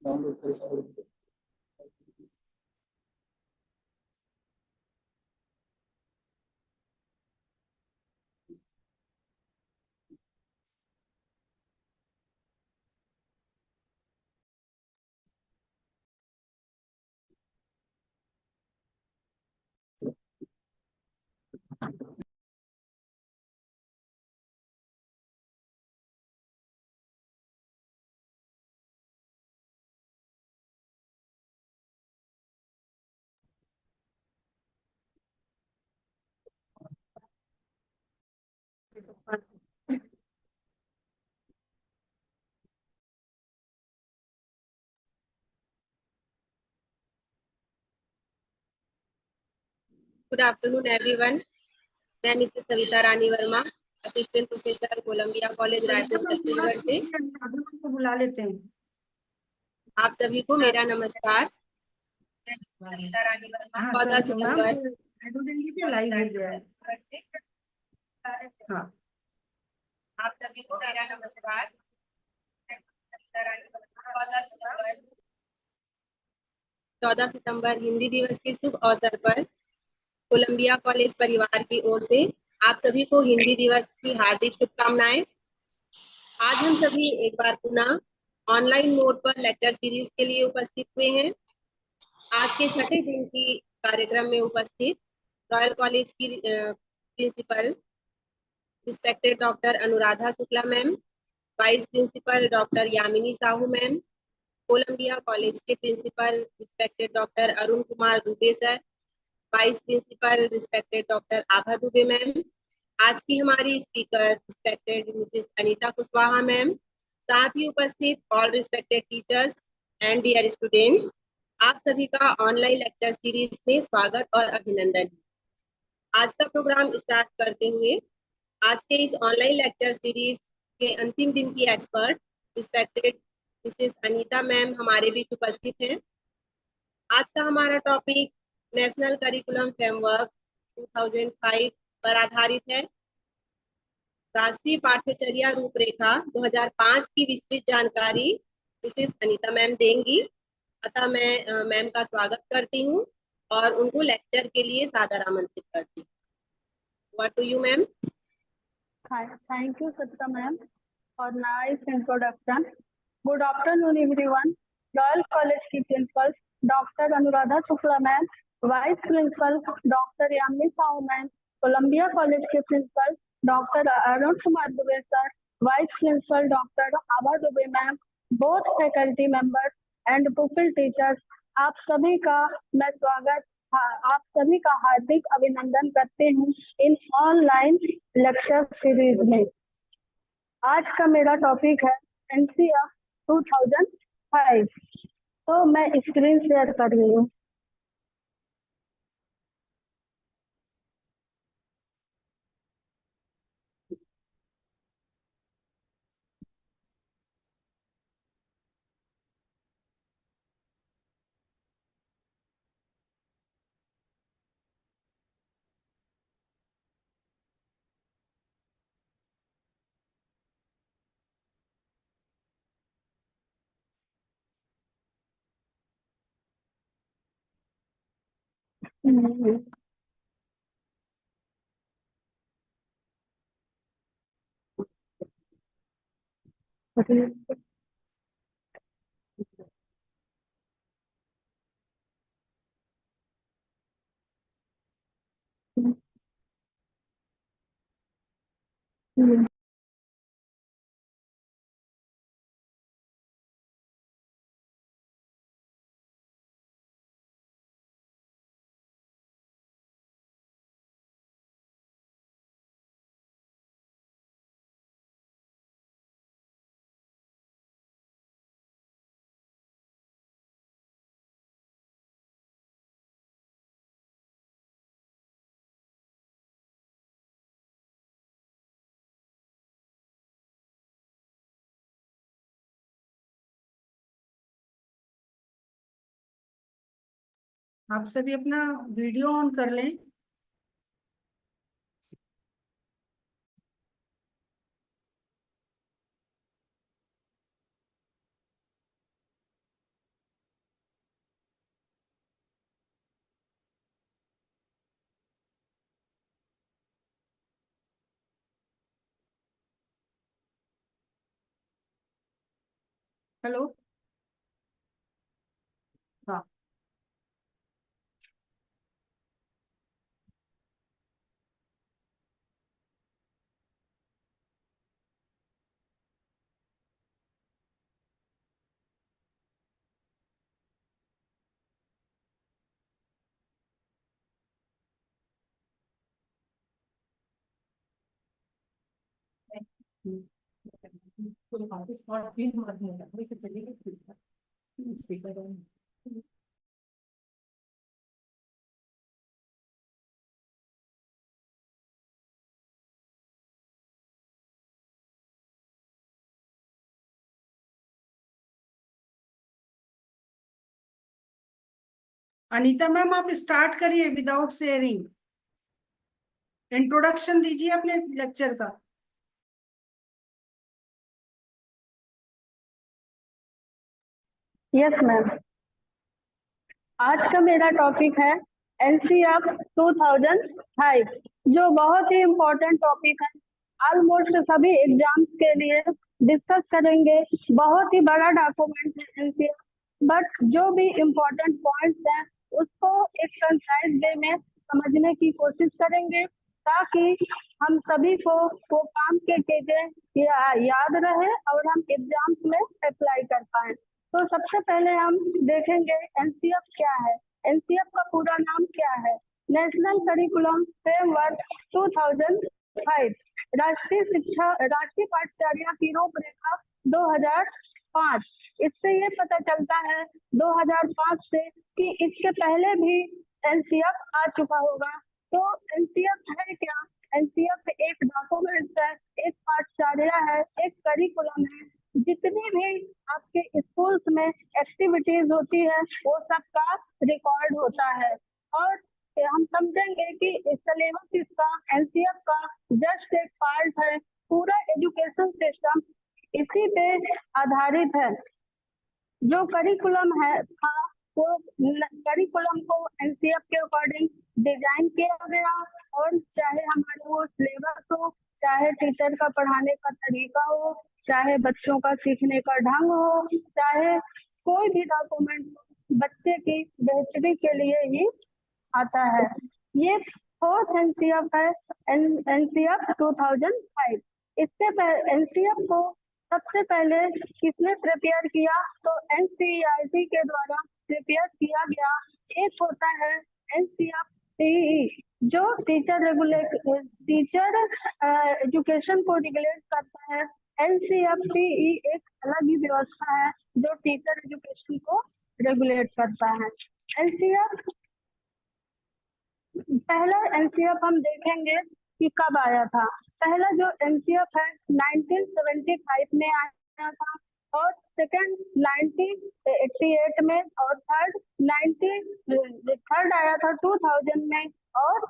Download कर सकते। Good afternoon, everyone. मैं Mrs Savita Rani Verma, assistant professor Columbia College Raipur Chhattisgarh से बुला लेते हैं। आप सभी को मेरा नमस्कार। मैं मिसेस सविता रानी वर्मा 14 सितंबर। आप सभी को मेरा नमस्कार। 14 सितंबर हिंदी दिवस के शुभ अवसर पर कोलंबिया कॉलेज परिवार की ओर से आप सभी को हिंदी दिवस की हार्दिक शुभकामनाएं। आज हम सभी एक बार पुनः ऑनलाइन मोड पर लेक्चर सीरीज के लिए उपस्थित हुए हैं। आज के छठे दिन की कार्यक्रम में उपस्थित रॉयल कॉलेज की principal respected doctor Anuradha Shukla ma'am, vice principal doctor Yamini Sahu ma'am, Columbia College के principal respected doctor Arun Kumar Dubey sir, vice principal respected doctor Abha Dubey ma'am, आज की हमारी speaker respected Mrs Anita Kushwaha ma'am, साथ ही उपस्थित all respected teachers and dear students, आप सभी का ऑनलाइन लेक्चर सीरीज में स्वागत और अभिनंदन। आज का प्रोग्राम स्टार्ट करते हुए आज के इस ऑनलाइन लेक्चर सीरीज के अंतिम दिन की expert respected Mrs Anita ma'am हमारे बीच उपस्थित हैं। आज का हमारा टॉपिक नेशनल करिकुलम फ्रेमवर्क 2005 पर आधारित है। राष्ट्रीय पाठ्यचर्या रूपरेखा 2005 की विस्तृत जानकारी मिसेस अनीता मैम देंगी, अतः मैं मैम का स्वागत करती हूँ और उनको लेक्चर के लिए सादर आमंत्रित करती हूँ। What do you ma'am? Thank you, Satya ma'am, for nice introduction. Good afternoon, everyone. Royal College की principal doctor Anuradha Shukla ma'am, vice principal doctor Yamini Sahu ma'am, Columbia College के principal doctor Arun Kumar Dubey sir, vice principal doctor Abha Dubey ma'am, both faculty members and profile teachers, आप सभी का मैं आप सभी का हार्दिक अभिनंदन करते हूँ इन ऑनलाइन लेक्चर सीरीज में। आज का मेरा टॉपिक है एनसीआर 2005। तो मैं स्क्रीन शेयर कर रही हूँ। आप सभी अपना वीडियो ऑन कर लें। हेलो। हाँ, स्पीकर। अनीता मैम, आप स्टार्ट करिए विदाउट शेयरिंग। इंट्रोडक्शन दीजिए अपने लेक्चर का। Yes ma'am. आज का मेरा टॉपिक है एनसीएफ 2005, जो बहुत ही इम्पोर्टेंट टॉपिक है। ऑलमोस्ट सभी एग्जाम्स के लिए डिस्कस करेंगे। बहुत ही बड़ा डॉक्यूमेंट है एनसीएफ, बट जो भी इम्पोर्टेंट पॉइंट्स हैं उसको एक कंसाइज वे में समझने की कोशिश करेंगे, ताकि हम सभी को वो काम के चीजें याद रहे और हम एग्जाम्स में अप्लाई कर पाए। तो सबसे पहले हम देखेंगे एनसीएफ क्या है। एनसीएफ का पूरा नाम क्या है? नेशनल करिकुलम फ्रेमवर्क 2005, राष्ट्रीय पाठ्यचर्या की रूपरेखा 2005। इससे ये पता चलता है 2005 से कि इसके पहले भी एनसीएफ आ चुका होगा। तो एनसीएफ है क्या? एनसीएफ एक डॉक्यूमेंट्स है, एक पाठ्यचर्या है, एक करिकुलम है। जितनी भी आपके स्कूल्स में एक्टिविटीज होती है वो सबका रिकॉर्ड होता है। और हम समझेंगे कि सिलेबस इसका एनसीएफ का जस्ट एक पार्ट है। पूरा एजुकेशन सिस्टम इसी पे आधारित है। जो करिकुलम है था वो करिकुलम को एनसीएफ के अकॉर्डिंग डिजाइन किया गया। और चाहे हमारे वो सिलेबस हो, चाहे टीचर का पढ़ाने का तरीका हो, चाहे बच्चों का सीखने का ढंग हो, चाहे कोई भी डॉक्यूमेंट बच्चे की बेहतरी के लिए ही आता है। ये फोर्थ एनसीएफ है, एनसीएफ 2005। इससे एनसीएफ को सबसे पहले किसने प्रिपेयर किया? तो एनसीईआरटी के द्वारा प्रिपेयर किया गया। एक होता है एनसीएफ टीई, जो टीचर एजुकेशन को रेगुलेट करता है। एनसीएफ टीई एक अलग ही व्यवस्था है जो टीचर एजुकेशन को रेगुलेट करता है। एनसीएफ पहला एनसीएफ हम देखेंगे कि कब आया था। पहला जो एनसीएफ है 1975 में आया था, और सेकंड 1988 में, और थर्ड आया था 2000 में, और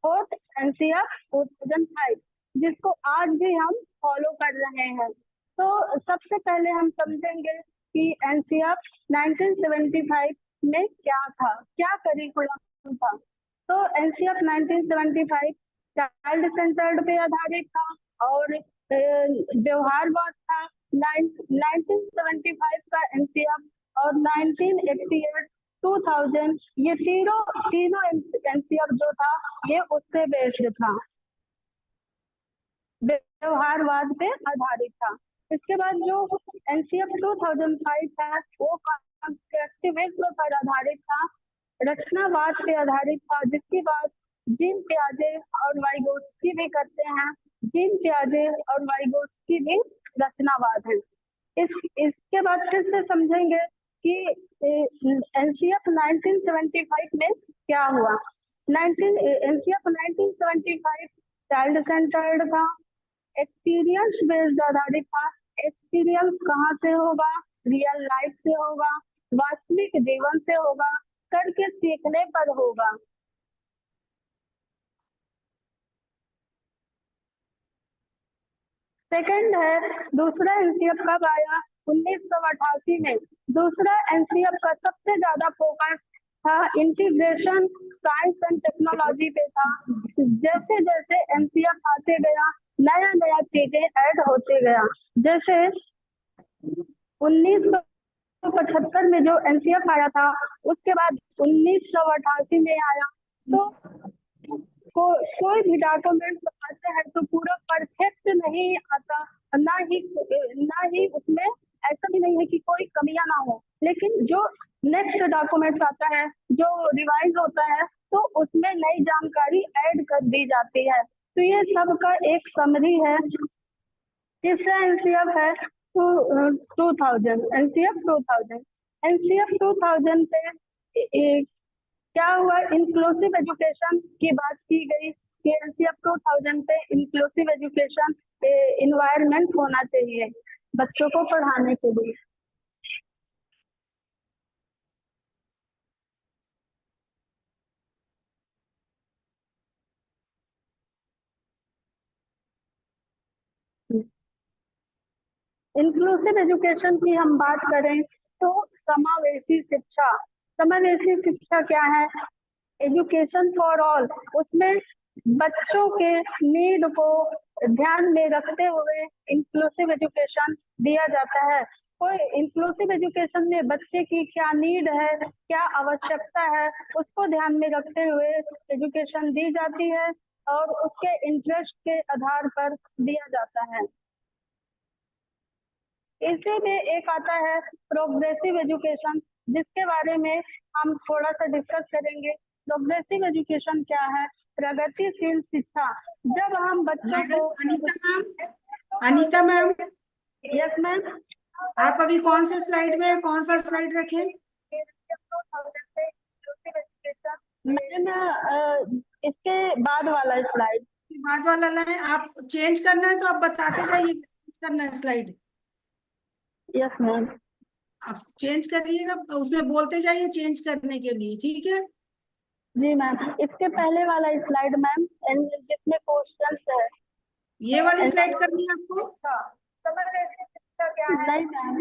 फोर्थ एनसीएफ 2005, जिसको आज भी हम फॉलो कर रहे हैं। तो सबसे पहले हम समझेंगे कि एनसीएफ 1975 में क्या था, क्या करिकुलम था। तो एनसीएफ 1975 चाइल्ड सेंटर्ड पे आधारित था और व्यवहारवाद था। 1975 का एनसीएफ और 1988, 2000, ये तीनों एनसीएफ जो था ये उससे बेस्ड था, व्यवहारवाद पे आधारित था। इसके बाद जो एनसीएफ 2005 था वो कंस्ट्रक्टिविज्म पर आधारित था, रचनावाद पे आधारित था, जिसकी बात जीन पियाजे और वाइगोत्स्की भी करते हैं। जीन पियाजे और वाइगोत्स्की भी रचनावाद है। इसके बाद फिर से समझेंगे कि एनसीएफ 1975 में क्या हुआ। एनसीएफ 1975 चाइल्ड सेंटर्ड था, एक्सपीरियंस बेस्ड आधारित था। एक्सपीरियंस कहाँ से होगा? रियल लाइफ से होगा, वास्तविक जीवन से होगा, करके सीखने पर होगा। सेकंड है दूसरा एनसीएफ कब आया? 1988 में। दूसरा एनसीएफ का सबसे ज्यादा फोकस था इंटीग्रेशन साइंस एंड टेक्नोलॉजी पे था। जैसे जैसे एनसीएफ आते गया नया नया चीजें ऐड होते गया। जैसे 1975 में जो एनसीएफ आया था, उसके बाद 1988 में आया। तो कोई भी डॉक्यूमेंट्स आते हैं तो पूरा परफेक्ट नहीं आता, ना ही उसमें ऐसा भी नहीं है कि कोई कमियां ना हो, लेकिन जो नेक्स्ट डॉक्यूमेंट्स आता है, जो रिवाइज होता है, तो उसमें नई जानकारी ऐड कर दी जाती है। तो ये सब का एक समरी है। तीसरा एनसीएफ है 2000, एनसीएफ 2000 पे क्या हुआ, इंक्लूसिव एजुकेशन की बात की गई कि एनसीएफ 2000 पे इंक्लूसिव एजुकेशन इन्वायरमेंट होना चाहिए बच्चों को पढ़ाने के लिए। इंक्लूसिव एजुकेशन की हम बात करें तो समावेशी शिक्षा क्या है? एजुकेशन फॉर ऑल, उसमें बच्चों के नीड को ध्यान में रखते हुए इंक्लूसिव एजुकेशन दिया जाता है। कोई इंक्लूसिव एजुकेशन में बच्चे की क्या नीड है, क्या आवश्यकता है, उसको ध्यान में रखते हुए एजुकेशन दी जाती है और उसके इंटरेस्ट के आधार पर दिया जाता है। इसी में एक आता है प्रोग्रेसिव एजुकेशन, जिसके बारे में हम थोड़ा सा डिस्कस करेंगे। प्रोग्रेसिव एजुकेशन क्या है? प्रगतिशील शिक्षा। जब हम बच्चों को अनीता मैम, यस मैम, आप अभी कौन से स्लाइड में, कौन सा स्लाइड रखें? मैम इसके बाद वाला स्लाइड। बाद वाला लाइन आप चेंज करना है तो आप बताते जाइए चेंज करना है स्लाइड। Yes ma'am. आप चेंज करिएगा, उसमें बोलते जाइए चेंज करने के लिए, ठीक है? जी मैम, इसके पहले वाला स्लाइड मैम, जिसमें क्वेश्चंस है। ये वाली स्लाइड करनी है आपको? नहीं मैम,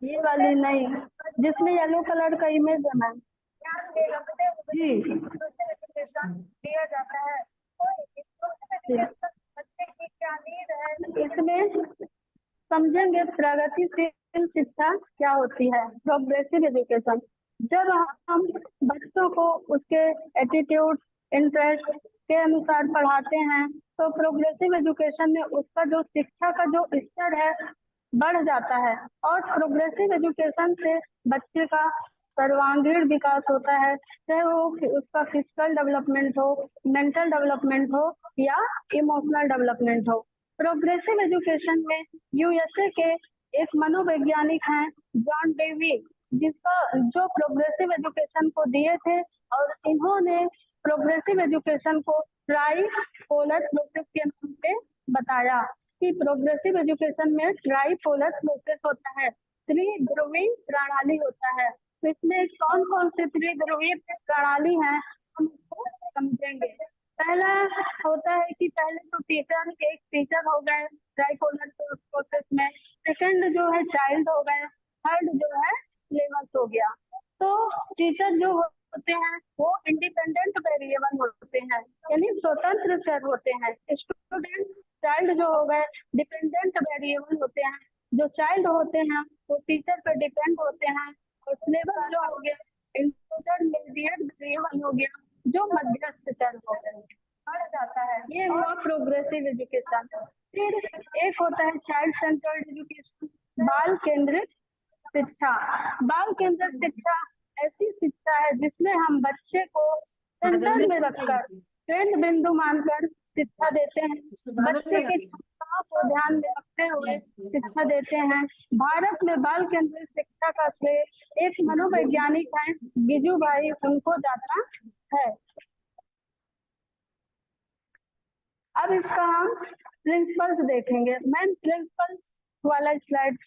ये वाली नहीं, जिसमें येलो कलर का इमेज है मैम। जी दिया जाता है। इसमें समझेंगे प्रगतिशील शिक्षा क्या होती है। प्रोग्रेसिव एजुकेशन, जब हम बच्चों को उसके एटीट्यूड, इंटरेस्ट के अनुसार पढ़ाते हैं, तो प्रोग्रेसिव एजुकेशन में उसका जो शिक्षा का जो स्तर है बढ़ जाता है। और प्रोग्रेसिव एजुकेशन से बच्चे का सर्वांगीण विकास होता है, चाहे वो उसका फिजिकल डेवलपमेंट हो, मेंटल डेवलपमेंट हो या इमोशनल डेवलपमेंट हो। प्रोग्रेसिव एजुकेशन में यूएसए के एक मनोवैज्ञानिक हैं, जॉन डेवी, जिसका जो प्रोग्रेसिव एजुकेशन को दिए थे, और इन्होंने प्रोग्रेसिव एजुकेशन को ट्राई-पोलर प्रोसेस के नाम से बताया कि प्रोग्रेसिव एजुकेशन में ट्राई-पोलर प्रोसेस होता है, त्रिध्रुवी प्रणाली होता है। तो इसमें कौन कौन से त्रिध्रुवी प्रणाली हैं, हम उसको समझेंगे। पहला होता है कि पहले तो एक टीचर हो गए ट्राइपोलर प्रोसेस में, सेकंड जो है चाइल्ड हो गए, थर्ड जो है सिलेबस हो गया। तो टीचर जो होते हैं वो इंडिपेंडेंट वेरिएबल होते हैं, यानी स्वतंत्र चर होते हैं। स्टूडेंट चाइल्ड जो हो गए डिपेंडेंट वेरिएबल होते हैं। जो चाइल्ड होते हैं वो टीचर पर डिपेंड होते हैं। और सिलेबस जो हो गया इंटरमीडिएट वेरिएबल हो गया, जो मध्यस्थ चर हो गए, बढ़ जाता है। ये हुआ प्रोग्रेसिव एजुकेशन। फिर एक होता है चाइल्ड सेंटर्ड एजुकेशन, बाल केंद्रित शिक्षा। बाल केंद्रित शिक्षा ऐसी शिक्षा है जिसमें हम बच्चे को सेंटर में रखकर, केंद्र बिंदु मानकर शिक्षा देते हैं। बच्चे की क्षमताओं को ध्यान में रखते हुए शिक्षा देते हैं। भारत में बाल केंद्रित शिक्षा का श्रेय एक मनोवैज्ञानिक है, गिजू भाई, उनको जाता है। अब इसका हम प्रिंसिपल्स देखेंगे। मैम प्रिंसिपल्स वाला स्लाइड।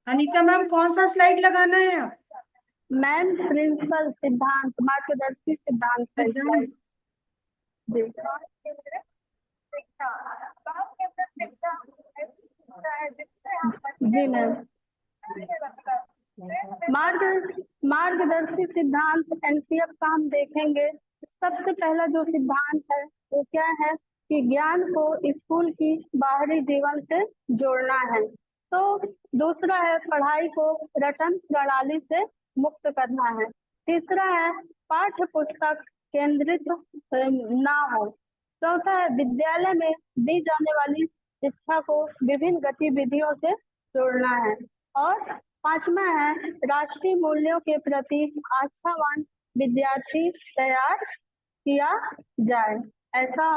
अनीता मैम कौन सा स्लाइड लगाना है? मैम प्रिंसिपल सिद्धांत, मार्गदर्शी सिद्धांत का सिद्धांत। slide। जी जी मैम। मार्गदर्शी सिद्धांत एनसीएफ का हम देखेंगे। सबसे पहला जो सिद्धांत है वो क्या है कि ज्ञान को स्कूल की बाहरी जीवन से जोड़ना है। तो दूसरा है पढ़ाई को रटन प्रणाली से मुक्त करना है। तीसरा है पाठ्य पुस्तक केंद्रित ना हो। चौथा है विद्यालय में दी जाने वाली शिक्षा को विभिन्न गतिविधियों से जोड़ना है। और पांचवा है राष्ट्रीय मूल्यों के प्रति आस्थावान विद्यार्थी तैयार किया जाए। ऐसा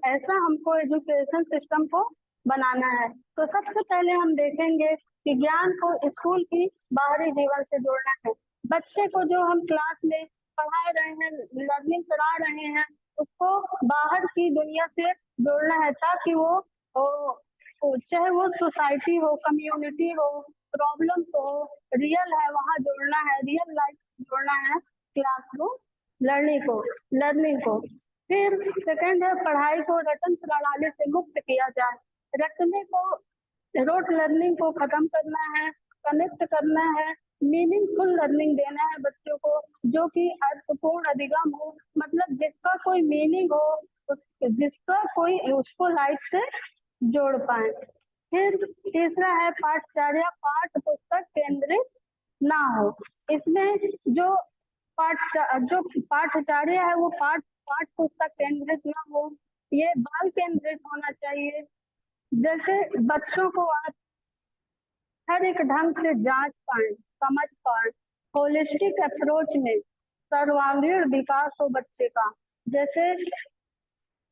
ऐसा हमको एजुकेशन सिस्टम को बनाना है। तो सबसे पहले हम देखेंगे कि ज्ञान को स्कूल की बाहरी जीवन से जोड़ना है। बच्चे को जो हम क्लास में पढ़ा रहे हैं, लर्निंग करा रहे हैं, उसको बाहर की दुनिया से जोड़ना है ताकि चाहे वो सोसाइटी हो, कम्युनिटी हो, प्रॉब्लम हो, रियल है वहाँ जोड़ना है, रियल लाइफ जोड़ना है क्लासरूम लर्निंग को। फिर सेकंड है पढ़ाई को रटन प्रणाली से मुक्त किया जाए। रोट लर्निंग को खत्म करना है, कनेक्ट करना है, मीनिंगफुल लर्निंग देना है बच्चों को, जो कि अर्थपूर्ण अधिगम हो, मतलब जिसका कोई मीनिंग हो, जिसका कोई उसको लाइफ से जोड़ पाए। फिर तीसरा है पाठचर्या पाठ पुस्तक केंद्रित ना हो। इसमें जो पाठचर्या है वो पाठ पुस्तक केंद्रित ना हो, ये बाल केंद्रित होना चाहिए। जैसे बच्चों को आप हर एक ढंग से जांच पाए, समझ पाए, होलिस्टिक अप्रोच में सर्वांगीण विकास हो बच्चे का। जैसे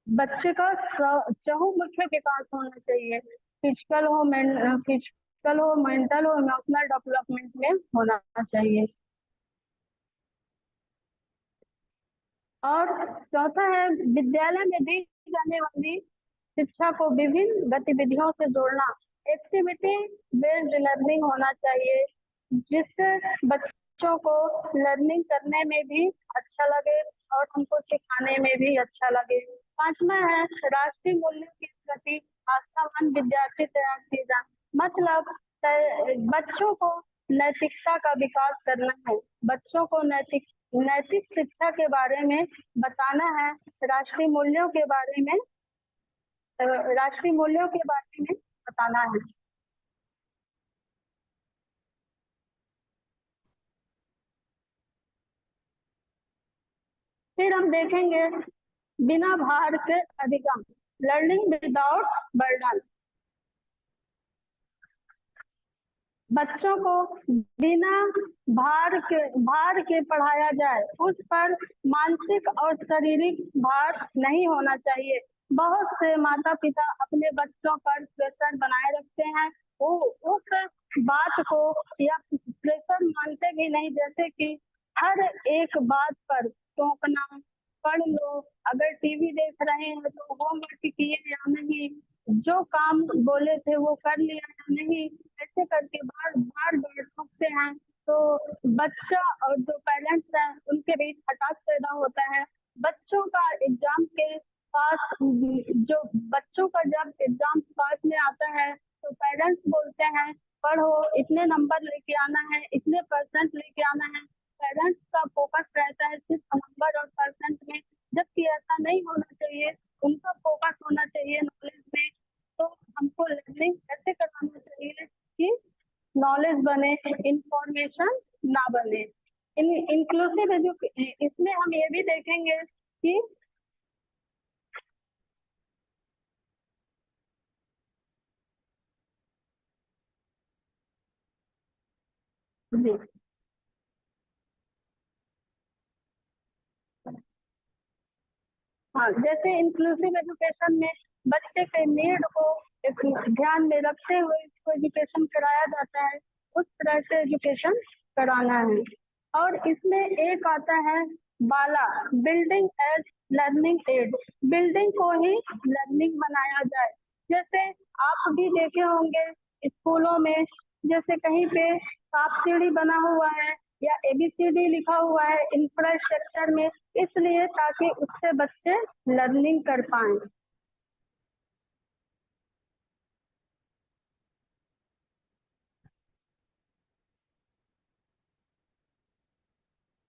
बच्चे का चहुमुखी विकास होना चाहिए, फिजिकल हो, मेंटल हो, इमोशनल डेवलपमेंट में होना चाहिए। और चौथा है विद्यालय में दी जाने वाली शिक्षा को विभिन्न गतिविधियों से जोड़ना। एक्टिविटी बेस्ड लर्निंग होना चाहिए, जिससे बच्चों को लर्निंग करने में भी अच्छा लगे और उनको सिखाने में भी अच्छा लगे। पांचवा है राष्ट्रीय मूल्यों के प्रति आस्थावान विद्यार्थी तैयार किए जाए। मतलब बच्चों को नैतिकता का विकास करना है, बच्चों को नैतिक शिक्षा के बारे में बताना है, राष्ट्रीय मूल्यों के बारे में बताना है। फिर हम देखेंगे बिना भार के अधिगम, लर्निंग विदाउट बर्डन। बच्चों को बिना भार के पढ़ाया जाए, उस पर मानसिक और शारीरिक भार नहीं होना चाहिए। बहुत से माता पिता अपने बच्चों पर प्रेशर बनाए रखते हैं, वो उस बात को या प्रेशर मानते भी नहीं, जैसे कि हर एक बात पर टोकना, पढ़ लो, अगर टीवी देख रहे हैं तो होमवर्क किए या नहीं, जो काम बोले थे वो कर लिया या नहीं, ऐसे करके बार बार टोकते हैं। तो बच्चा और जो पेरेंट्स हैं उनके बीच हताश पैदा होता है। बच्चों का एग्जाम के पास जो बच्चों का जब एग्जाम पास में आता है तो पेरेंट्स बोलते हैं पढ़ो, इतने नंबर लेके आना है, इतने परसेंट लेके आना है। पेरेंट्स का फोकस रहता है सिर्फ नंबर और परसेंट में, जबकि ऐसा नहीं होना चाहिए। उनका फोकस होना चाहिए नॉलेज में। तो हमको लर्निंग ऐसे कराना चाहिए कि नॉलेज बने, इंफॉर्मेशन ना बने। इंक्लूसिव इसमें हम ये भी देखेंगे कि जी हाँ, जैसे इंक्लूसिव एजुकेशन में बच्चे के नीड को ध्यान में रखते हुए इसको एजुकेशन कराया जाता है, उस तरह से एजुकेशन कराना है। और इसमें एक आता है BALA, building as learning aid, building को ही लर्निंग बनाया जाए। जैसे आप भी देखे होंगे स्कूलों में जैसे कहीं पे सांप सीढ़ी बना हुआ है या ABCD लिखा हुआ है इंफ्रास्ट्रक्चर में, इसलिए ताकि उससे बच्चे लर्निंग कर पाए।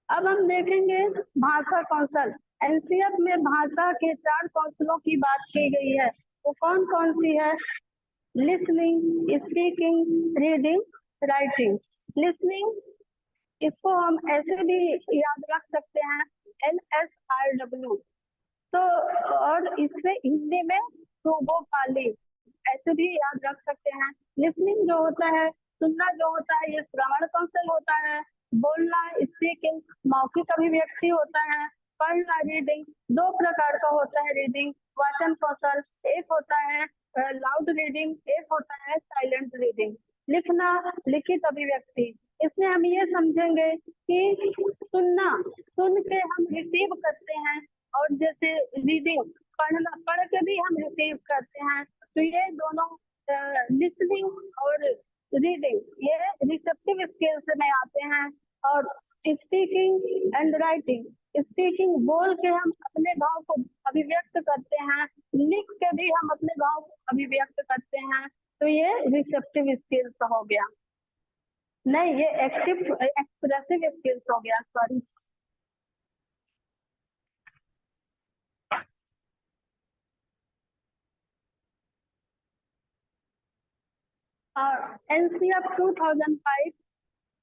अब हम देखेंगे भाषा कौशल। एनसीएफ में भाषा के 4 कौशलों की बात की गई है। वो कौन कौन सी है? Listening, speaking, reading, writing. Listening, इसको हम ऐसे भी याद रख सकते हैं, LSRW। तो और इससे हिंदी में प्रोबोपाली ऐसे भी याद रख सकते हैं। लिसनिंग जो होता है, सुनना जो होता है, ये श्रवण कौशल होता है। बोलना, स्पीकिंग, मौखिक अभिव्यक्ति होता है। पढ़ना, रीडिंग, 2 प्रकार का होता है रीडिंग, वाचन कौशल। एक होता है लाउड रीडिंग, एक होता है साइलेंट रीडिंग। लिखना, लिखित अभिव्यक्ति। इसमें हम ये समझेंगे कि सुनना, सुन के हम रिसीव करते हैं, और जैसे रीडिंग, पढ़ना, पढ़ के भी हम रिसीव करते हैं। तो ये दोनों लिसनिंग और रीडिंग ये रिसेप्टिव स्किल्स में आते हैं। और स्पीकिंग एंड राइटिंग, स्पीकिंग बोल के हम अपने भाव को अभिव्यक्त करते हैं, लिख के भी हम अपने भाव को अभिव्यक्त करते हैं। तो ये रिसेप्टिव स्किल्स हो गया, नहीं ये एक्टिव एक्सप्रेसिव स्किल्स हो गया, सॉरी। NCF 2005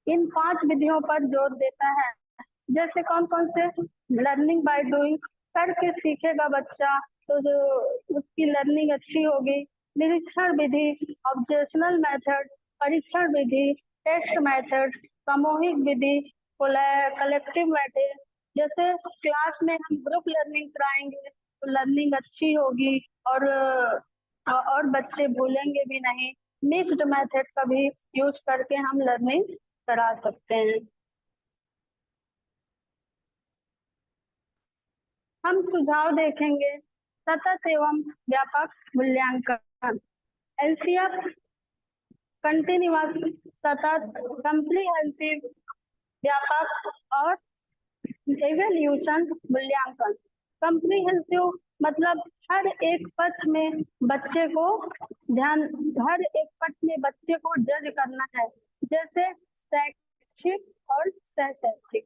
इन 5 विधियों पर जोर देता है। जैसे कौन कौन से? लर्निंग बाय डूइंग, करके सीखेगा बच्चा तो जो उसकी लर्निंग अच्छी होगी। निरीक्षण विधि, ऑब्जेक्शनल मेथड, परीक्षण विधि, टेस्ट मेथड, सामूहिक विधि, कलेक्टिव मेथड। जैसे क्लास में हम ग्रुप लर्निंग कराएंगे तो लर्निंग अच्छी होगी, और बच्चे भूलेंगे भी नहीं। मिक्स्ड मेथड का भी यूज करके हम लर्निंग करा सकते हैं। हम सुझाव देखेंगे। सतत एवं व्यापक मूल्यांकन। एलसीएफ कंटिन्यूअस, सतत, कम्प्रिहेंसिव, व्यापक और इवैल्यूएशन मूल्यांकन। कम्प्रिहेंसिव मतलब हर एक पक्ष में बच्चे को हर एक पक्ष में बच्चे को जज करना है। जैसे शैक्षिक और सहशैक्षिक।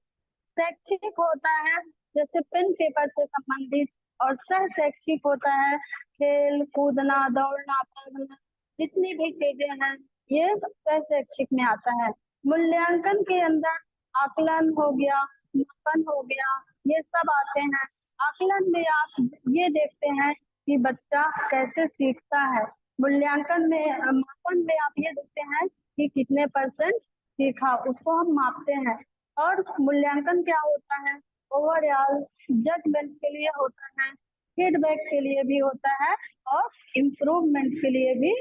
शैक्षिक होता है जैसे पेन पेपर से संबंधित, और सह शैक्षिक होता है खेल कूदना, दौड़ना, पढ़ना, जितनी भी चीजें हैं ये सह शैक्षिक में आता है। मूल्यांकन के अंदर आकलन हो गया, मापन हो गया, ये सब आते हैं। आकलन में आप ये देखते हैं कि बच्चा कैसे सीखता है। मूल्यांकन में, मापन में आप ये देखते हैं कि कितने % सीखा, उसको हम मापते हैं। और मूल्यांकन क्या होता है? ओवरऑल जजमेंट के लिए होता है, फीडबैक के लिए भी होता है, और इम्प्रूवमेंट के लिए भी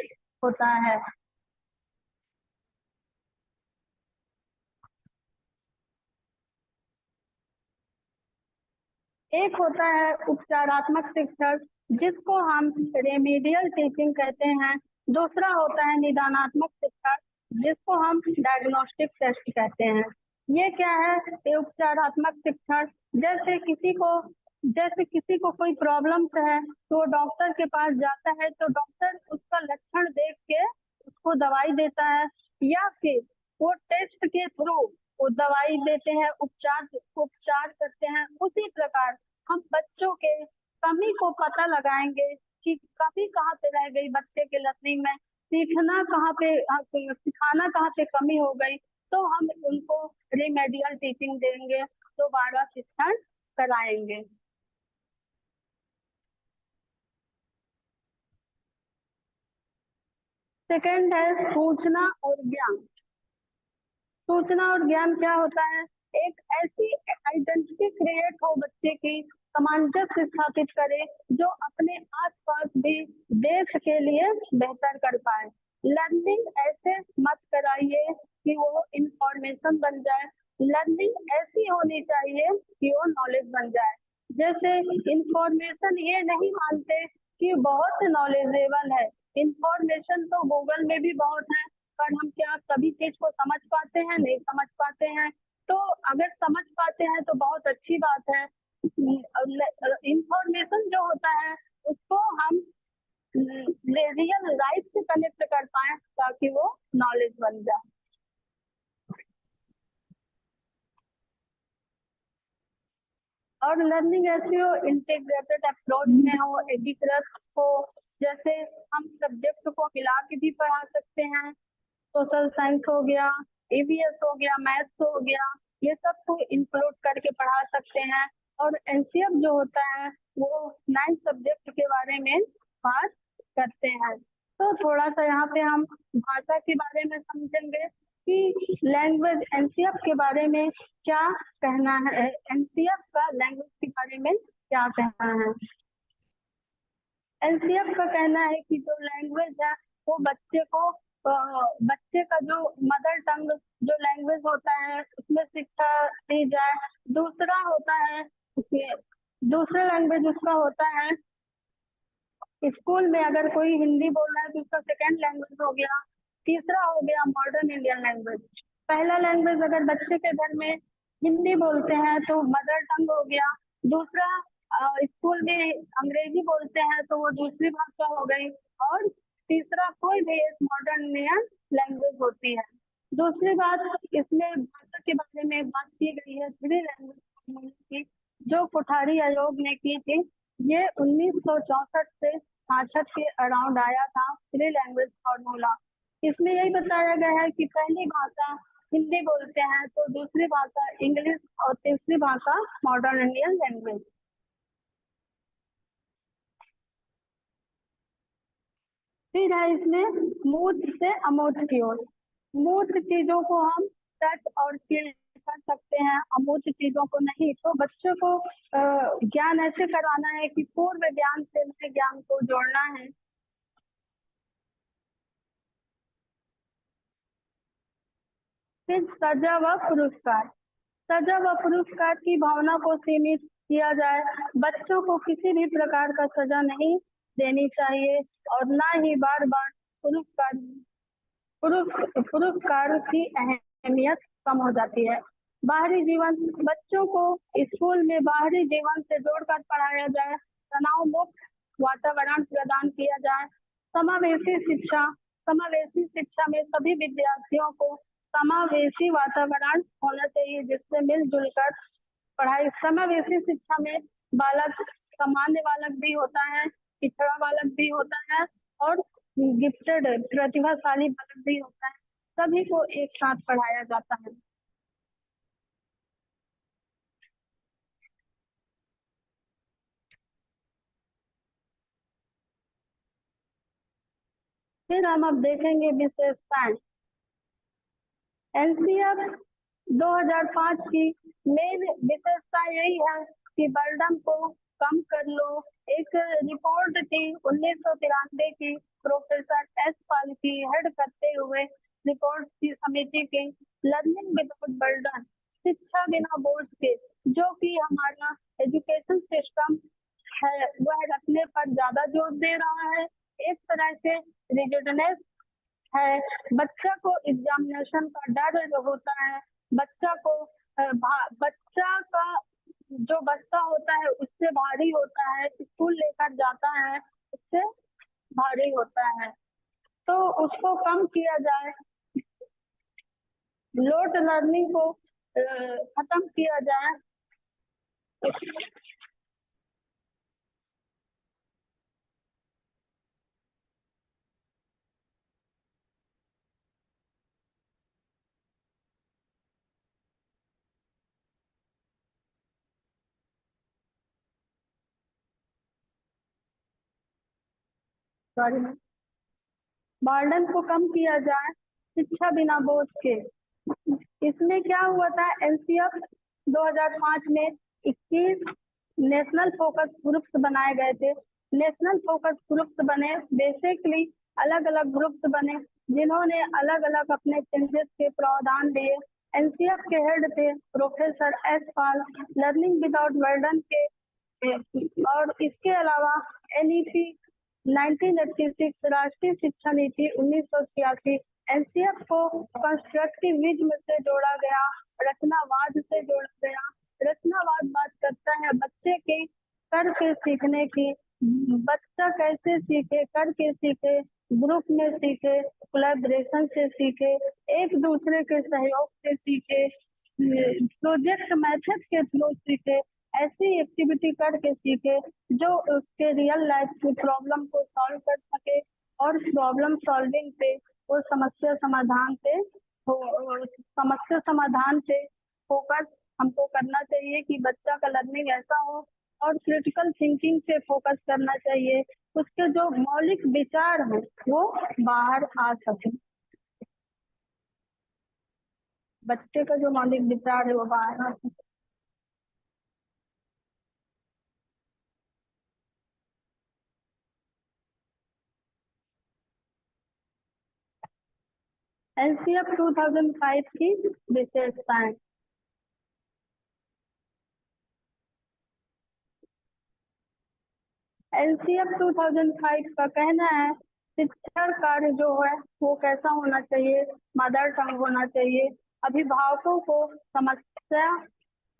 होता है। एक होता है उपचारात्मक शिक्षण, जिसको हम रेमेडियल टीचिंग कहते हैं। दूसरा होता है निदानात्मक शिक्षण, जिसको हम डायग्नोस्टिक टेस्ट कहते हैं। ये क्या है? ये उपचारात्मक शिक्षण, जैसे किसी को कोई प्रॉब्लम है तो वो डॉक्टर के पास जाता है, तो डॉक्टर उसका लक्षण देख के उसको दवाई देता है, या फिर वो टेस्ट के थ्रू वो दवाई देते हैं, उपचार करते हैं। उसी प्रकार हम बच्चों के कमी को पता लगाएंगे कि कमी कहाँ पे रह गई बच्चे के लर्निंग में, सिखाना कहाँ पे कमी हो गई, तो हम उनको रिमेडियल टीचिंग देंगे, दोबारा शिक्षण कराएंगे। सेकंड है सूचना और ज्ञान। सूचना और ज्ञान क्या होता है? एक ऐसी आइडेंटिटी क्रिएट हो बच्चे की, सामंजस्य स्थापित करे, जो अपने आसपास भी देश के लिए बेहतर कर पाए। लर्निंग ऐसे मत कराइए कि वो इंफॉर्मेशन बन जाए, लर्निंग ऐसी होनी चाहिए कि वो नॉलेज बन जाए। जैसे इंफॉर्मेशन ये नहीं मानते कि बहुत नॉलेजेबल है, इंफॉर्मेशन तो गूगल में भी बहुत है, पर हम क्या सभी चीज को समझ पाते हैं, नहीं समझ पाते हैं। तो अगर समझ पाते हैं तो बहुत अच्छी बात है। इंफॉर्मेशन जो होता है उसको हम रियल लाइफ से कनेक्ट कर पाए ताकि वो नॉलेज बन जाए। और लर्निंग ऐसी हो इंटीग्रेटेड अप्रोच में हो, एकीकृत हो, जैसे हम सब्जेक्ट को मिला के भी पढ़ा सकते हैं। सोशल साइंस हो गया, ईवीएस हो गया, मैथ्स हो गया, ये सब को इंक्लूड करके पढ़ा सकते हैं। और एनसीएफ जो होता है वो 9 सब्जेक्ट के बारे में बात करते हैं। तो थोड़ा सा यहाँ पे हम भाषा के बारे में समझेंगे कि लैंग्वेज एनसीएफ के बारे में क्या कहना है, एनसीएफ का लैंग्वेज के बारे में क्या कहना है। एनसीएफ का कहना है कि जो लैंग्वेज है वो बच्चे का जो मदर टंग जो लैंग्वेज होता है उसमें शिक्षा दी जाए। दूसरा होता है दूसरा लैंग्वेज उसका होता है, स्कूल में अगर कोई हिंदी बोल रहा है तो उसका सेकेंड लैंग्वेज हो गया। तीसरा हो गया मॉडर्न इंडियन लैंग्वेज। पहला लैंग्वेज अगर बच्चे के घर में हिंदी बोलते हैं तो मदर टंग हो गया। दूसरा स्कूल में अंग्रेजी बोलते हैं तो वो दूसरी भाषा हो गई। और तीसरा कोई भी एक मॉडर्न इंडियन लैंग्वेज होती है। दूसरी बात, इसमें भाषा के बारे में बात की गई है 3 लैंग्वेज की जो कोठारी आयोग ने की थी। ये 1964 से 66 के अराउंड आया था 3 लैंग्वेज फॉर्मूला। इसमें यही बताया गया है कि पहली भाषा हिंदी बोलते हैं तो दूसरी भाषा इंग्लिश और तीसरी भाषा मॉडर्न इंडियन लैंग्वेज। फिर है इसमें मूर्त से अमूर्त की ओर। मूर्त चीजों को हम टच और फील कर सकते हैं, अमूर्त चीजों को नहीं। तो बच्चों को ज्ञान ऐसे करवाना है कि पूर्व ज्ञान से नए ज्ञान को जोड़ना है। फिर सजा व पुरस्कार। सजा व पुरस्कार की भावना को सीमित किया जाए। बच्चों को किसी भी प्रकार का सजा नहीं देनी चाहिए और ना ही बार बार पुरस्कार की अहमियत कम हो जाती है। बाहरी जीवन, बच्चों को स्कूल में बाहरी जीवन से जोड़कर पढ़ाया जाए। तनाव मुक्त वातावरण प्रदान किया जाए। समावेशी शिक्षा, समावेशी शिक्षा में सभी विद्यार्थियों को समावेशी वातावरण होना चाहिए जिससे मिलजुल कर पढ़ाई। समावेशी शिक्षा में बालक सामान्य बालक भी होता है, पिछड़ा बालक भी होता है और गिफ्टेड प्रतिभाशाली बालक भी होता है। सभी को एक साथ पढ़ाया जाता है। फिर हम अब देखेंगे विशेषताएं। एनसीएफ 2005 की मेन विशेषता यही है कि बर्डन को कम कर लो। एक रिपोर्ट थी 1993 की, प्रोफेसर एस पाल की हेड करते हुए रिपोर्ट की समिति की, लर्निंग विदाउट बर्डन, शिक्षा बिना बोझ के, जो कि हमारा एजुकेशन सिस्टम है वह रखने पर ज्यादा जोर दे रहा है। एक तरह से रिजिडनेस है। बच्चा को एग्जामिनेशन का डर जो होता है, बच्चा को बच्चा का जो बस्ता होता है उससे भारी होता है, स्कूल लेकर जाता है उससे भारी होता है। तो उसको कम किया जाए, लोड लर्निंग को खत्म किया जाए। सॉरी, बर्डन को कम किया जाए, शिक्षा बिना बोझ के। इसमें क्या हुआ था, एनसीएफ 2005 में 21 नेशनल फोकस ग्रुप्स बनाए गए थे। नेशनल फोकस ग्रुप्स बने, बेसिकली अलग अलग ग्रुप्स बने जिन्होंने अलग अलग अपने चेंजेस के प्रावधान दिए। एनसीएफ के हेड थे प्रोफेसर एस पाल, लर्निंग विदाउट बर्डन के। और इसके अलावा एनईपी 1986, राष्ट्रीय शिक्षा नीति 1986 एनसीएफ को कंस्ट्रक्टिविज्म से जोड़ा गया, रचनावाद से जोड़ा गया। रचनावाद बात करता है बच्चे के करके सीखने की, बच्चा कैसे सीखे, करके सीखे, ग्रुप में सीखे, कोलैबोरेशन से सीखे, एक दूसरे के सहयोग से सीखे, प्रोजेक्ट मेथड के थ्रू सीखे, ऐसी एक्टिविटी करके सीखे जो उसके रियल लाइफ की प्रॉब्लम को सॉल्व कर सके। और प्रॉब्लम सॉल्विंग पे वो समस्या समाधान से फोकस हमको करना चाहिए कि बच्चा का लर्निंग ऐसा हो। और क्रिटिकल थिंकिंग पे फोकस करना चाहिए, उसके जो मौलिक विचार हैं वो बाहर आ सके, बच्चे का जो मौलिक विचार है वो बाहर आ सके। एनसीएफ 2005 की विशेषताएं। एनसीएफ 2005 का कहना है शिक्षण कार्य जो है वो कैसा होना चाहिए, मदर टंग होना चाहिए। अभिभावकों को समस्या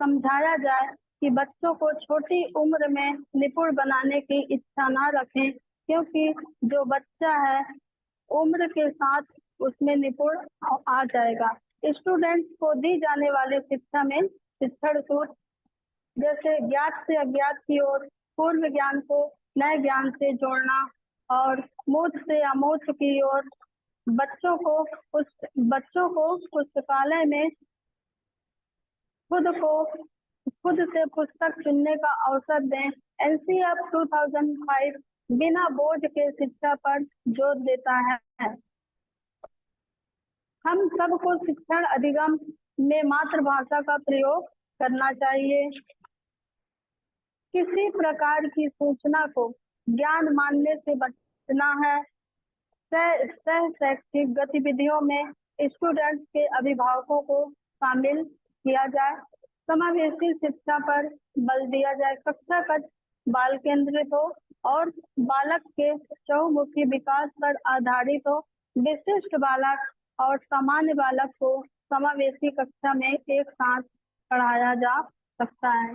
समझाया जाए कि बच्चों को छोटी उम्र में निपुण बनाने की इच्छा ना रखें, क्योंकि जो बच्चा है उम्र के साथ उसमें निपुण आ जाएगा। स्टूडेंट्स को दी जाने वाली शिक्षा में शिक्षण सूत्र जैसे ज्ञात से अज्ञात की ओर, पूर्व ज्ञान को नए ज्ञान से जोड़ना और मूर्ख से अमूर्ख की ओर, बच्चों को पुस्तकालय में खुद से पुस्तक चुनने का अवसर दें। एनसीएफ 2005 बिना बोझ के शिक्षा पर जोर देता है। हम सबको शिक्षण अधिगम में मातृभाषा का प्रयोग करना चाहिए। किसी प्रकार की सूचना को ज्ञान मानने से बचना है। सह शैक्षिक गतिविधियों में स्टूडेंट्स के अभिभावकों को शामिल किया जाए। समावेशी शिक्षा पर बल दिया जाए। कक्षा कक्ष बाल केंद्रित हो और बालक के चहुमुखी विकास पर आधारित हो। विशिष्ट बालक और सामान्य बालक को समावेशी कक्षा में एक साथ पढ़ाया जा सकता है।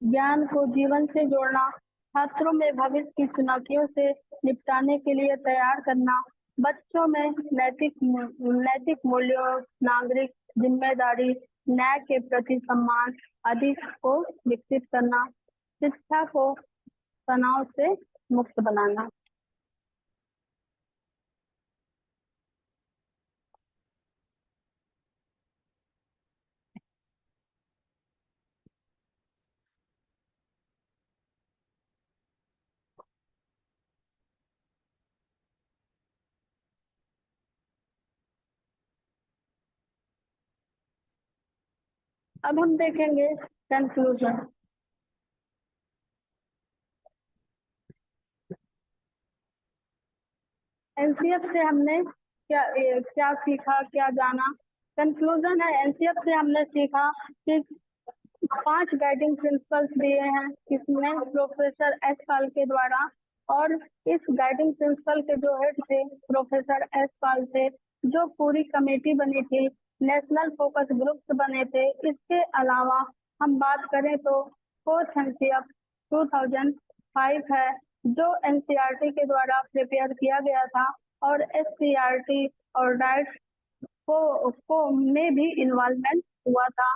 ज्ञान को जीवन से जोड़ना, छात्रों में भविष्य की चुनौतियों से निपटाने के लिए तैयार करना, बच्चों में नैतिक मूल्यों, नागरिक जिम्मेदारी, न्याय के प्रति सम्मान आदि को विकसित करना, शिक्षा को तनाव से मुक्त बनाना। अब हम देखेंगे कंक्लूजन। एनसीएफ से हमने क्या सीखा, क्या जाना। कंक्लूजन है, एनसीएफ से हमने सीखा कि 5 गाइडिंग प्रिंसिपल्स दिए हैं इसमें प्रोफेसर एस पाल के द्वारा, और इस गाइडिंग प्रिंसिपल के जो हेड थे प्रोफेसर एस पाल थे। जो पूरी कमेटी बनी थी, नेशनल फोकस ग्रुप्स बने थे। इसके अलावा हम बात करें तो फोर्थ एनसीएफ 2005 है जो एनसीईआरटी के द्वारा प्रिपेयर किया गया था, और एससीईआरटी और डाइट को में भी इन्वॉल्वमेंट हुआ था,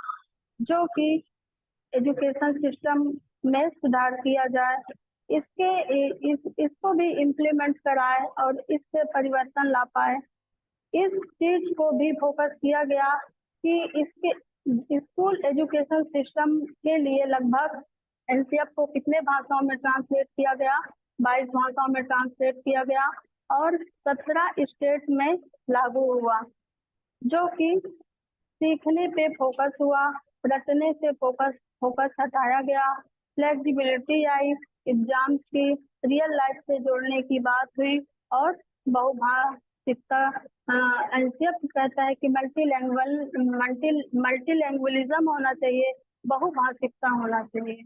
जो कि एजुकेशन सिस्टम में सुधार किया जाए, इसको भी इम्प्लीमेंट कराए और इससे परिवर्तन ला पाए। इस चीज को भी फोकस किया गया कि इसके स्कूल एजुकेशन सिस्टम के लिए लगभग एनसीएफ को कितने भाषाओं में ट्रांसलेट किया गया, 22 भाषाओं में ट्रांसलेट किया गया और 17 स्टेट में लागू हुआ। जो कि सीखने पे फोकस हुआ, रटने से फोकस हटाया गया, फ्लेक्सिबिलिटी आई, एग्जाम्स की रियल लाइफ से जोड़ने की बात हुई और बहुभाषिकता। एनसीएफ कहता है कि मल्टीलैंग्वेलिज्म होना चाहिए, बहुभाषिकता होना चाहिए।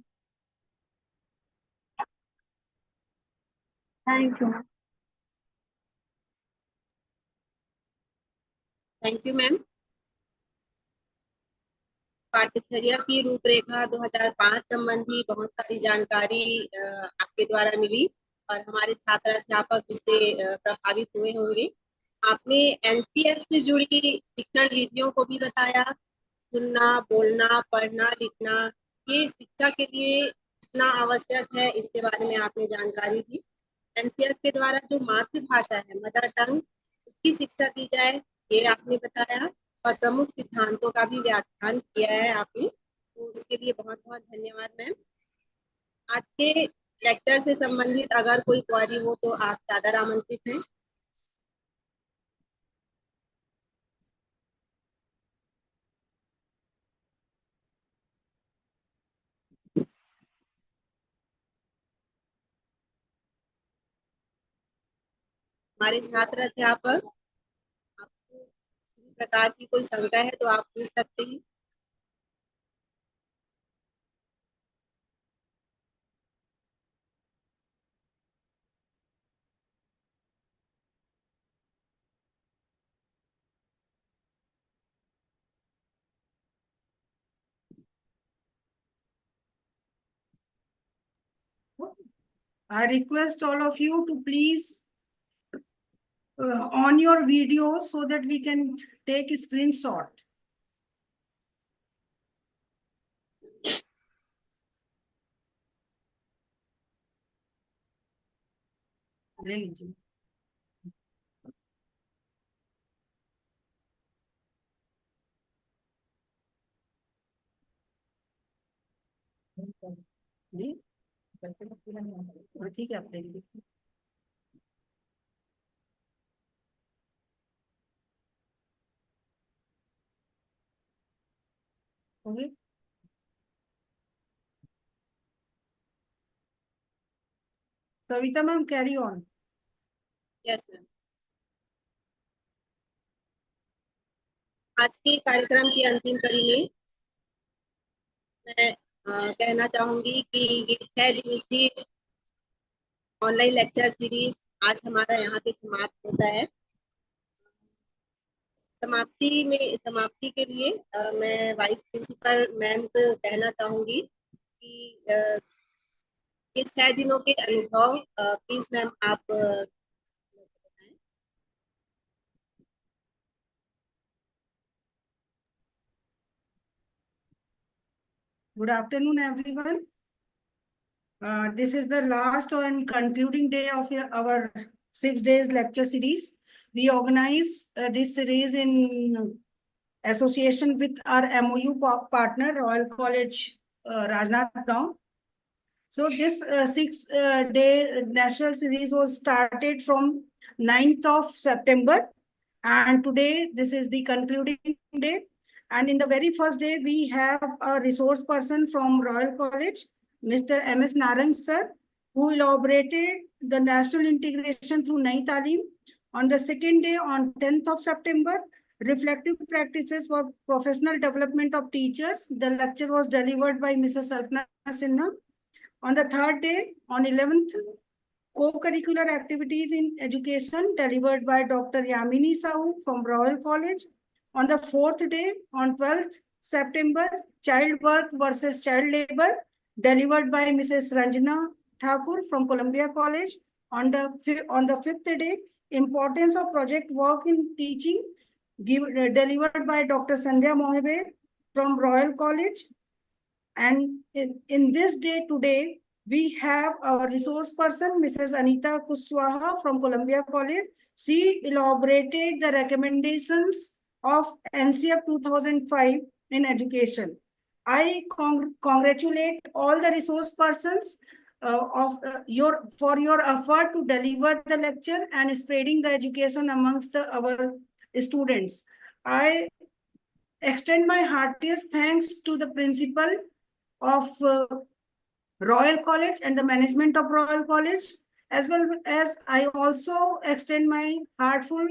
Thank you. Thank you ma'am. पाठ्यचर्या की रूपरेखा 2005 संबंधी बहुत सारी जानकारी आपके द्वारा मिली और हमारे छात्र अध्यापक इससे प्रभावित हुए होंगे। आपने एनसीएफ से जुड़ी शिक्षण रीतियों को भी बताया। सुनना, बोलना, पढ़ना, लिखना ये शिक्षा के लिए कितना आवश्यक है इसके बारे में आपने जानकारी दी। एनसीएफ के द्वारा जो मातृभाषा है, मदर टंग, उसकी शिक्षा दी जाए ये आपने बताया और प्रमुख सिद्धांतों का भी व्याख्यान किया है आपने, तो उसके लिए बहुत बहुत धन्यवाद मैम। आज के लेक्चर से संबंधित अगर कोई क्वेरी हो तो आप सादर आमंत्रित हैं। हमारे छात्र अध्यापक, आपको किसी प्रकार की कोई शंका है तो आप पूछ सकते हैं। I request all of you to please on your video so that we can take a screenshot. ले लीजिए। ठीक है, आप ले लीजिए। Okay, Savita ma'am carry on. Yes ma'am. आज के कार्यक्रम की अंतिम कड़ी में मैं कहना चाहूंगी कि ये 6 दिवसीय ऑनलाइन लेक्चर सीरीज आज हमारा यहाँ पे समाप्त होता है। समाप्ति के लिए मैं वाइस प्रिंसिपल मैम को कहना चाहूंगी कि ये 6 दिनों के अनुभव प्लीज मैम आप बताएं। Good afternoon, everyone. This is the last and concluding day of our 6 days lecture series. We organize this series in association with our MOU partner, Royal College, Rajnath. So this 6-day national series was started from 9th of September. And today, this is the concluding day. And in the very first day, we have a resource person from Royal College, Mr. M.S. Narang sir, who elaborated the national integration through Nai Talim. On the second day, on 10th of September, reflective practices for professional development of teachers. The lecture was delivered by Mrs. Salpana Sinha. On the third day, on 11th, co-curricular activities in education delivered by Dr. Yamini Sahu from Royal College. On the fourth day, on 12th September, child work versus child labor delivered by Mrs. Ranjana Thakur from Columbia College. On the fifth day, importance of project work in teaching delivered by Dr. Sandhya Mohebe from Royal College. And in this day today, we have our resource person, Mrs. Anita Kuswaha from Columbia College. She elaborated the recommendations of NCF 2005 in education. I congratulate all the resource persons for your effort to deliver the lecture and spreading the education amongst our students. I extend my heartiest thanks to the principal of Royal College and the management of Royal College, as well as I also extend my heartful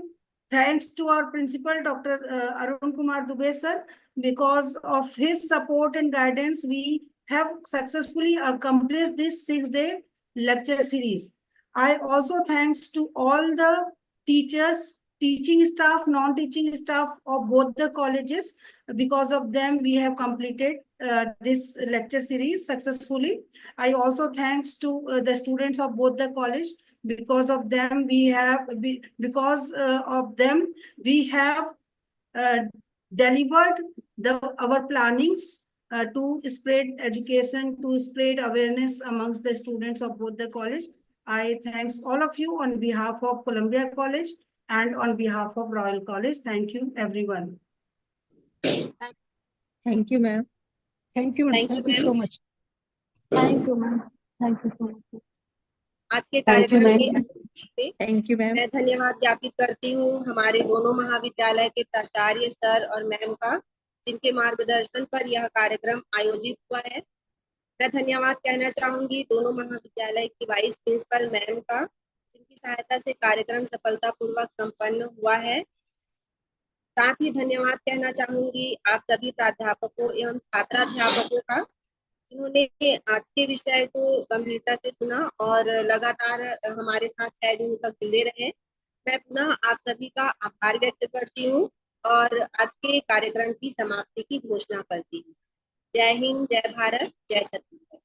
thanks to our principal, Dr. Arun Kumar Dubey sir. Because of his support and guidance, we have successfully accomplished this 6-day lecture series. I also thanks to all the teachers, teaching staff, non-teaching staff of both the colleges. Because of them, we have completed this lecture series successfully. I also thanks to the students of both the college. Because of them, we have delivered our plannings to spread education, to spread awareness amongst the students of both the college. I thanks all of you on behalf of Columbia College and on behalf of Royal College. Thank you, everyone. Thank you, ma'am. Thank you, ma'am. Thank you, Thank you so ma'am. much. Thank you, ma'am. Thank you so much. आज के Thank you, कार्यक्रम ma'am. के Thank you, ma'am. मैं धन्यवाद ज्ञापित करती हूँ हमारे दोनों महाविद्यालय के प्राचार्य सर और मैम का, जिनके मार्गदर्शन पर यह कार्यक्रम आयोजित हुआ है। मैं धन्यवाद कहना चाहूंगी दोनों महाविद्यालय की वाइस प्रिंसिपल मैम का, जिनकी सहायता से कार्यक्रम सफलतापूर्वक संपन्न हुआ है। साथ ही धन्यवाद कहना चाहूंगी आप सभी प्राध्यापकों एवं छात्राध्यापकों का, जिन्होंने आज के विषय को गंभीरता से सुना और लगातार हमारे साथ 6 दिनों तक जुड़े रहे। मैं पुनः आप सभी का आभार व्यक्त करती हूँ और आज के कार्यक्रम की समाप्ति की घोषणा करती हूँ। जय हिंद, जय भारत, जय छत्तीसगढ़।